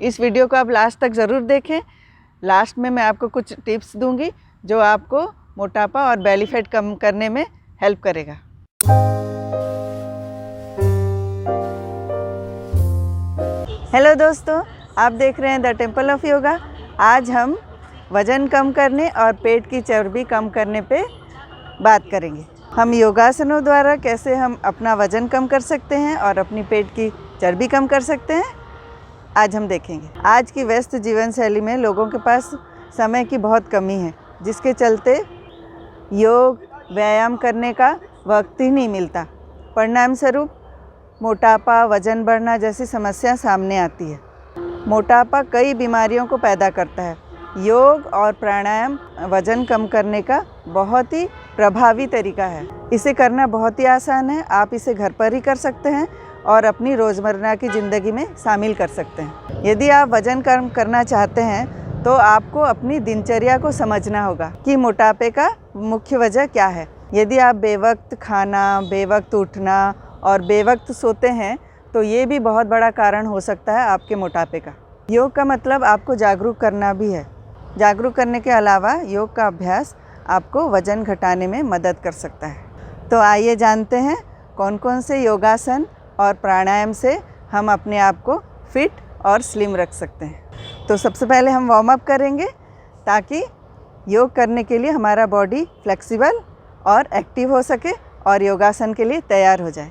इस वीडियो को आप लास्ट तक ज़रूर देखें। लास्ट में मैं आपको कुछ टिप्स दूंगी जो आपको मोटापा और बेली फैट कम करने में हेल्प करेगा। हेलो दोस्तों, आप देख रहे हैं द टेम्पल ऑफ योगा। आज हम वज़न कम करने और पेट की चर्बी कम करने पे बात करेंगे। हम योगासनों द्वारा कैसे हम अपना वज़न कम कर सकते हैं और अपनी पेट की चर्बी कम कर सकते हैं, आज हम देखेंगे। आज की व्यस्त जीवन शैली में लोगों के पास समय की बहुत कमी है, जिसके चलते योग व्यायाम करने का वक्त ही नहीं मिलता। परिणाम स्वरूप मोटापा, वज़न बढ़ना जैसी समस्या सामने आती है। मोटापा कई बीमारियों को पैदा करता है। योग और प्राणायाम वज़न कम करने का बहुत ही प्रभावी तरीका है। इसे करना बहुत ही आसान है। आप इसे घर पर ही कर सकते हैं और अपनी रोज़मर्रा की ज़िंदगी में शामिल कर सकते हैं। यदि आप वज़न कम करना चाहते हैं तो आपको अपनी दिनचर्या को समझना होगा कि मोटापे का मुख्य वजह क्या है। यदि आप बेवक्त खाना, बेवक्त उठना और बेवक्त सोते हैं तो ये भी बहुत बड़ा कारण हो सकता है आपके मोटापे का। योग का मतलब आपको जागरूक करना भी है। जागरूक करने के अलावा योग का अभ्यास आपको वज़न घटाने में मदद कर सकता है। तो आइए जानते हैं कौन कौन से योगासन और प्राणायाम से हम अपने आप को फिट और स्लिम रख सकते हैं। तो सबसे पहले हम वार्म अप करेंगे ताकि योग करने के लिए हमारा बॉडी फ्लेक्सिबल और एक्टिव हो सके और योगासन के लिए तैयार हो जाए।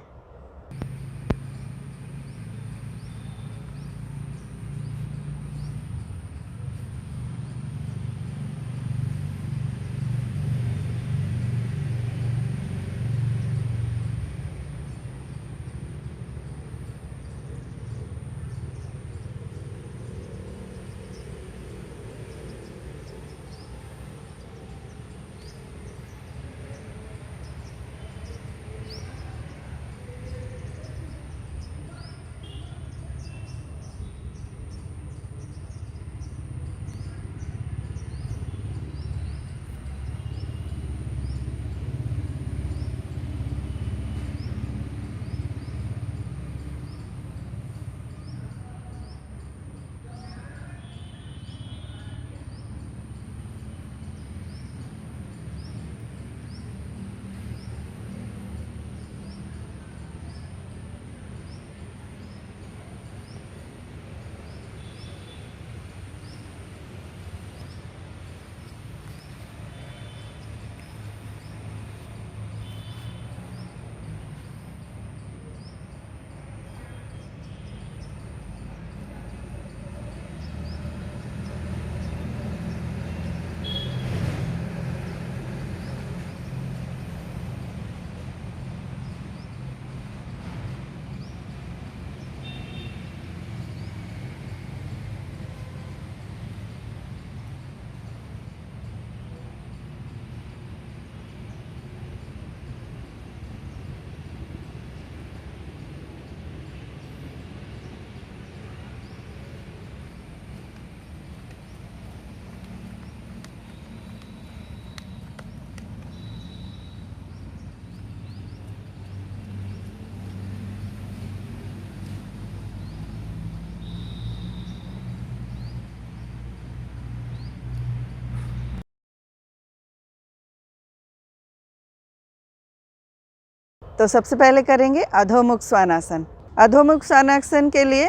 तो सबसे पहले करेंगे अधोमुख स्वानासन। अधोमुख स्वानासन के लिए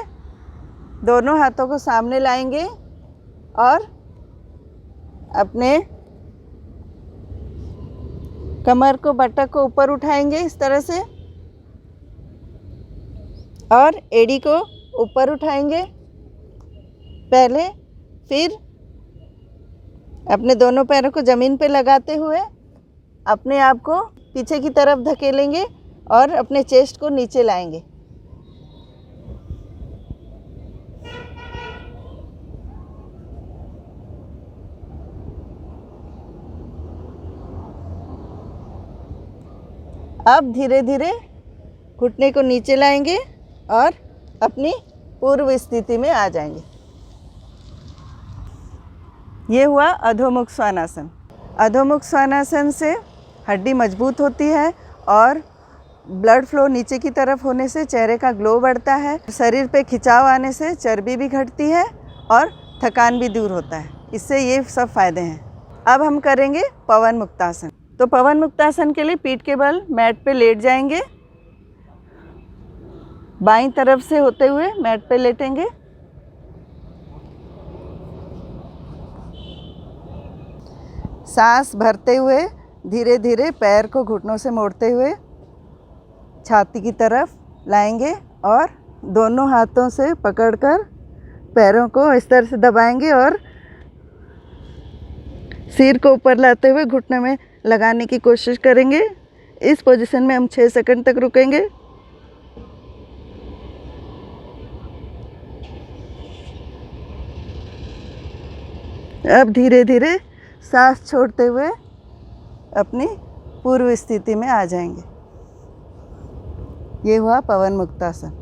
दोनों हाथों को सामने लाएंगे और अपने कमर को, बटक को ऊपर उठाएंगे इस तरह से और एड़ी को ऊपर उठाएंगे पहले। फिर अपने दोनों पैरों को ज़मीन पे लगाते हुए अपने आप को पीछे की तरफ धकेलेंगे और अपने चेस्ट को नीचे लाएंगे। अब धीरे धीरे घुटने को नीचे लाएंगे और अपनी पूर्व स्थिति में आ जाएंगे। ये हुआ अधोमुख स्वानासन। अधोमुख स्वानासन से हड्डी मजबूत होती है और ब्लड फ्लो नीचे की तरफ होने से चेहरे का ग्लो बढ़ता है, शरीर पे खिंचाव आने से चर्बी भी घटती है और थकान भी दूर होता है। इससे ये सब फायदे हैं। अब हम करेंगे पवन मुक्तासन। तो पवन मुक्तासन के लिए पीठ के बल मैट पे लेट जाएंगे, बाईं तरफ से होते हुए मैट पे लेटेंगे। सांस भरते हुए धीरे धीरे पैर को घुटनों से मोड़ते हुए छाती की तरफ लाएंगे और दोनों हाथों से पकड़कर पैरों को इस तरह से दबाएंगे और सिर को ऊपर लाते हुए घुटने में लगाने की कोशिश करेंगे। इस पोजीशन में हम 6 सेकंड तक रुकेंगे। अब धीरे धीरे सांस छोड़ते हुए अपनी पूर्व स्थिति में आ जाएंगे। ये हुआ पवन मुक्तासन।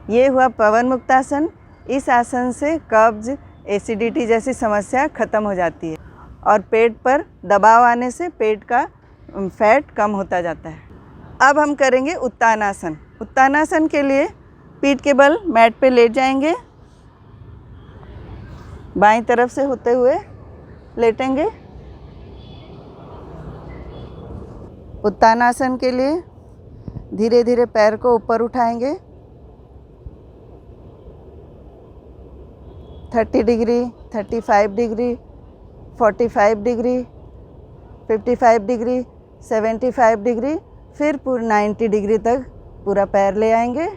ये हुआ पवन मुक्तासन। इस आसन से कब्ज, एसिडिटी जैसी समस्या खत्म हो जाती है और पेट पर दबाव आने से पेट का फैट कम होता जाता है। अब हम करेंगे उत्तानासन। उत्तानासन के लिए पीठ के बल मैट पे लेट जाएंगे, बाईं तरफ से होते हुए लेटेंगे। उत्तानासन के लिए धीरे धीरे पैर को ऊपर उठाएंगे। 30 degree, 35 degree, 45 degree, 55 degree, 75 degree, फिर पूरा 90 डिग्री तक पूरा पैर ले आएंगे।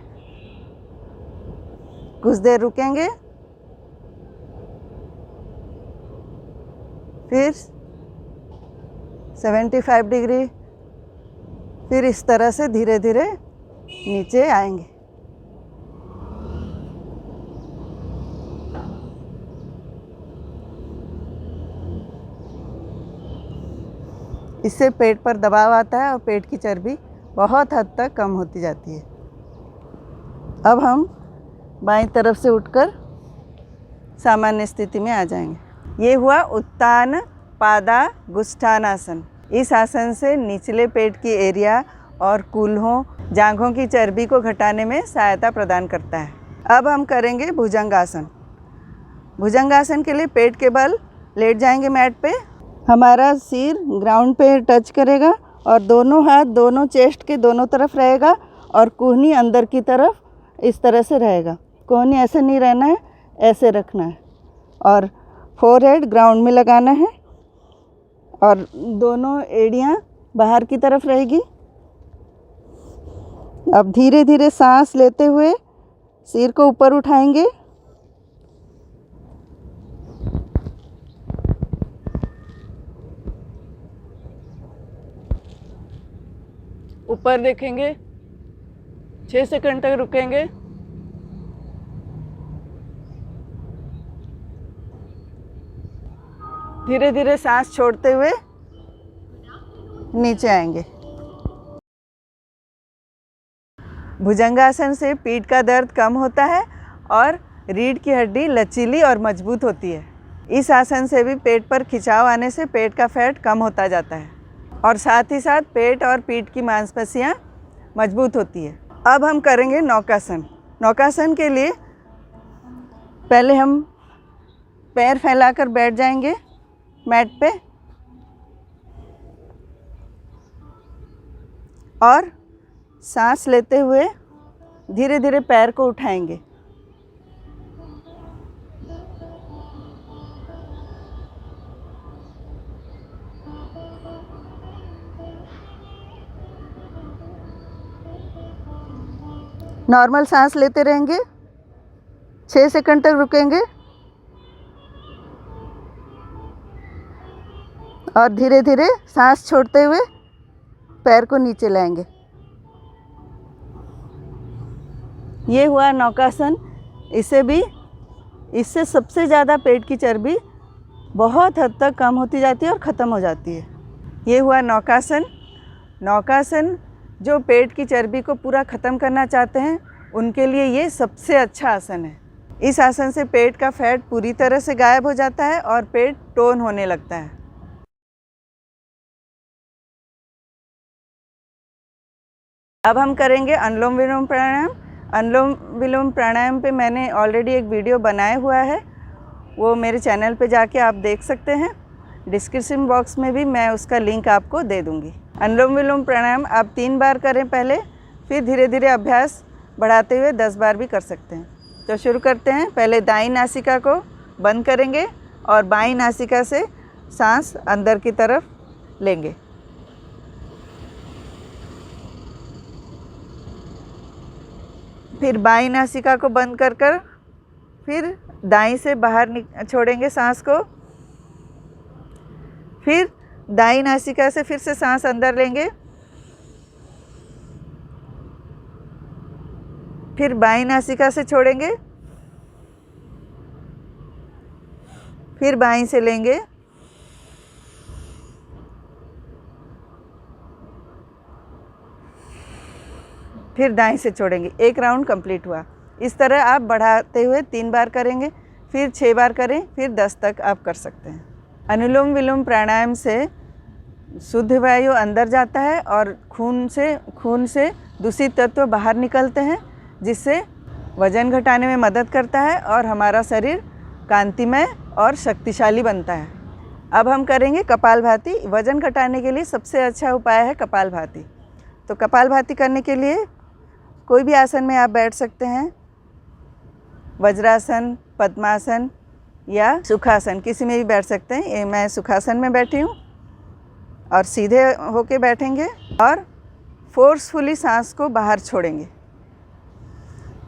कुछ देर रुकेंगे, फिर 75 डिग्री, फिर इस तरह से धीरे धीरे नीचे आएंगे। इससे पेट पर दबाव आता है और पेट की चर्बी बहुत हद तक कम होती जाती है। अब हम बाईं तरफ से उठकर सामान्य स्थिति में आ जाएंगे। ये हुआ उत्तान पादा गुष्ठानासन। इस आसन से निचले पेट की एरिया और कूल्हों, जांघों की चर्बी को घटाने में सहायता प्रदान करता है। अब हम करेंगे भुजंगासन। भुजंगासन के लिए पेट के बल लेट जाएंगे मैट पे। हमारा सिर ग्राउंड पे टच करेगा और दोनों हाथ दोनों चेस्ट के दोनों तरफ रहेगा और कोहनी अंदर की तरफ इस तरह से रहेगा। कोहनी ऐसे नहीं रहना है, ऐसे रखना है और फोरहेड ग्राउंड में लगाना है और दोनों एड़ियाँ बाहर की तरफ रहेगी। अब धीरे धीरे सांस लेते हुए सिर को ऊपर उठाएंगे। ऊपर देखेंगे, 6 सेकंड तक रुकेंगे। धीरे धीरे सांस छोड़ते हुए नीचे आएंगे। भुजंगासन से पीठ का दर्द कम होता है और रीढ़ की हड्डी लचीली और मजबूत होती है। इस आसन से भी पेट पर खिंचाव आने से पेट का फैट कम होता जाता है और साथ ही साथ पेट और पीठ की मांसपेशियां मजबूत होती है। अब हम करेंगे नौकासन। नौकासन के लिए पहले हम पैर फैलाकर बैठ जाएंगे मैट पे और सांस लेते हुए धीरे धीरे पैर को उठाएंगे। नॉर्मल सांस लेते रहेंगे, 6 सेकंड तक रुकेंगे और धीरे धीरे सांस छोड़ते हुए पैर को नीचे लाएंगे। ये हुआ नौकासन। इससे सबसे ज़्यादा पेट की चर्बी बहुत हद तक कम होती जाती है और ख़त्म हो जाती है। ये हुआ नौकासन। नौकासन जो पेट की चर्बी को पूरा ख़त्म करना चाहते हैं उनके लिए ये सबसे अच्छा आसन है। इस आसन से पेट का फैट पूरी तरह से गायब हो जाता है और पेट टोन होने लगता है। अब हम करेंगे अनुलोम विलोम प्राणायाम। अनुलोम विलोम प्राणायाम पे मैंने ऑलरेडी एक वीडियो बनाया हुआ है, वो मेरे चैनल पे जाके आप देख सकते हैं। डिस्क्रिप्शन बॉक्स में भी मैं उसका लिंक आपको दे दूँगी। अनुलोम विलोम प्राणायाम आप 3 बार करें पहले, फिर धीरे धीरे अभ्यास बढ़ाते हुए 10 बार भी कर सकते हैं। तो शुरू करते हैं। पहले दाईं नासिका को बंद करेंगे और बाईं नासिका से सांस अंदर की तरफ लेंगे। फिर बाईं नासिका को बंद कर फिर दाईं से बाहर छोड़ेंगे सांस को। फिर दाईं नासिका से फिर से सांस अंदर लेंगे। फिर बाईं नासिका से छोड़ेंगे। फिर बाईं से लेंगे। फिर दाईं से छोड़ेंगे। एक राउंड कंप्लीट हुआ। इस तरह आप बढ़ाते हुए 3 बार करेंगे, फिर 6 बार करें, फिर 10 तक आप कर सकते हैं। अनुलोम विलोम प्राणायाम से शुद्ध वायु अंदर जाता है और खून से दूषित तत्व बाहर निकलते हैं, जिससे वज़न घटाने में मदद करता है और हमारा शरीर कांतिमय और शक्तिशाली बनता है। अब हम करेंगे कपालभाति। वज़न घटाने के लिए सबसे अच्छा उपाय है कपालभाति। तो कपालभाति करने के लिए कोई भी आसन में आप बैठ सकते हैं, वज्रासन, पद्मासन या सुखासन, किसी में भी बैठ सकते हैं। ये मैं सुखासन में बैठी हूँ और सीधे होके बैठेंगे और फोर्सफुली सांस को बाहर छोड़ेंगे।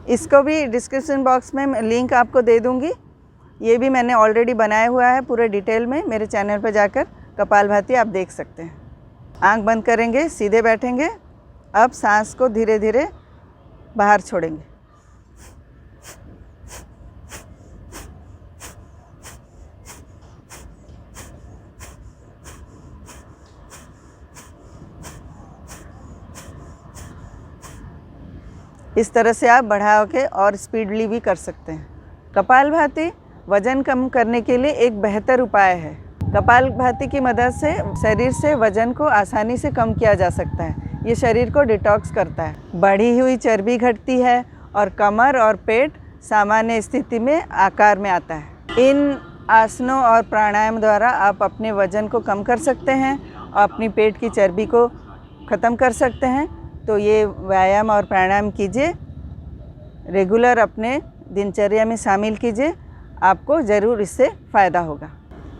इसको भी डिस्क्रिप्शन बॉक्स में लिंक आपको दे दूँगी। ये भी मैंने ऑलरेडी बनाया हुआ है पूरे डिटेल में, मेरे चैनल पर जाकर कपालभाति आप देख सकते हैं। आंख बंद करेंगे, सीधे बैठेंगे। अब सांस को धीरे धीरे बाहर छोड़ेंगे। इस तरह से आप बढ़ा के और स्पीडली भी कर सकते हैं। कपालभाति वज़न कम करने के लिए एक बेहतर उपाय है। कपालभाति की मदद से शरीर से वज़न को आसानी से कम किया जा सकता है। ये शरीर को डिटॉक्स करता है। बढ़ी हुई चर्बी घटती है और कमर और पेट सामान्य स्थिति में आकार में आता है। इन आसनों और प्राणायाम द्वारा आप अपने वज़न को कम कर सकते हैं और अपनी पेट की चर्बी को ख़त्म कर सकते हैं। तो ये व्यायाम और प्राणायाम कीजिए, रेगुलर अपने दिनचर्या में शामिल कीजिए, आपको ज़रूर इससे फ़ायदा होगा।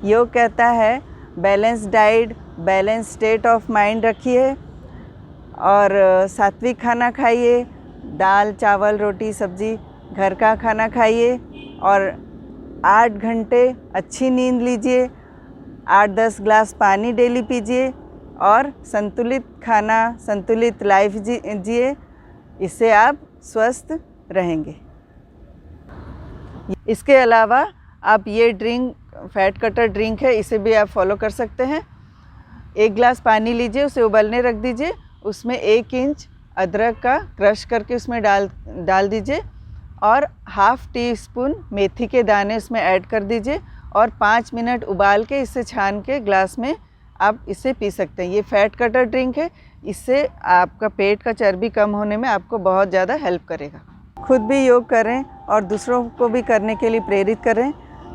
योग कहता है balance diet, balance state of mind रखिए और सात्विक खाना खाइए, दाल चावल रोटी सब्जी घर का खाना खाइए और 8 घंटे अच्छी नींद लीजिए, 8-10 ग्लास पानी डेली पीजिए और संतुलित खाना, संतुलित लाइफ जिए। इससे आप स्वस्थ रहेंगे। इसके अलावा आप ये ड्रिंक, फैट कटर ड्रिंक है, इसे भी आप फॉलो कर सकते हैं। 1 ग्लास पानी लीजिए, उसे उबलने रख दीजिए, उसमें 1 इंच अदरक का क्रश करके उसमें डाल दीजिए और ½ टीस्पून मेथी के दाने उसमें ऐड कर दीजिए और 5 मिनट उबाल के इसे छान के ग्लास में आप इसे पी सकते हैं। ये फैट कटर ड्रिंक है, इससे आपका पेट का चर्बी कम होने में आपको बहुत ज़्यादा हेल्प करेगा। खुद भी योग करें और दूसरों को भी करने के लिए प्रेरित करें।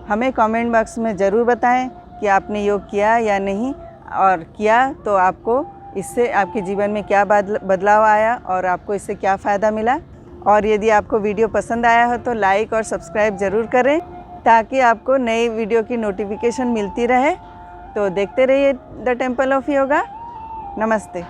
हमें कमेंट बॉक्स में ज़रूर बताएं कि आपने योग किया या नहीं, और किया तो आपको इससे आपके जीवन में क्या बदलाव आया और आपको इससे क्या फ़ायदा मिला। और यदि आपको वीडियो पसंद आया हो तो लाइक और सब्सक्राइब ज़रूर करें ताकि आपको नई वीडियो की नोटिफिकेशन मिलती रहे। तो देखते रहिए द टेम्पल ऑफ योगा। नमस्ते।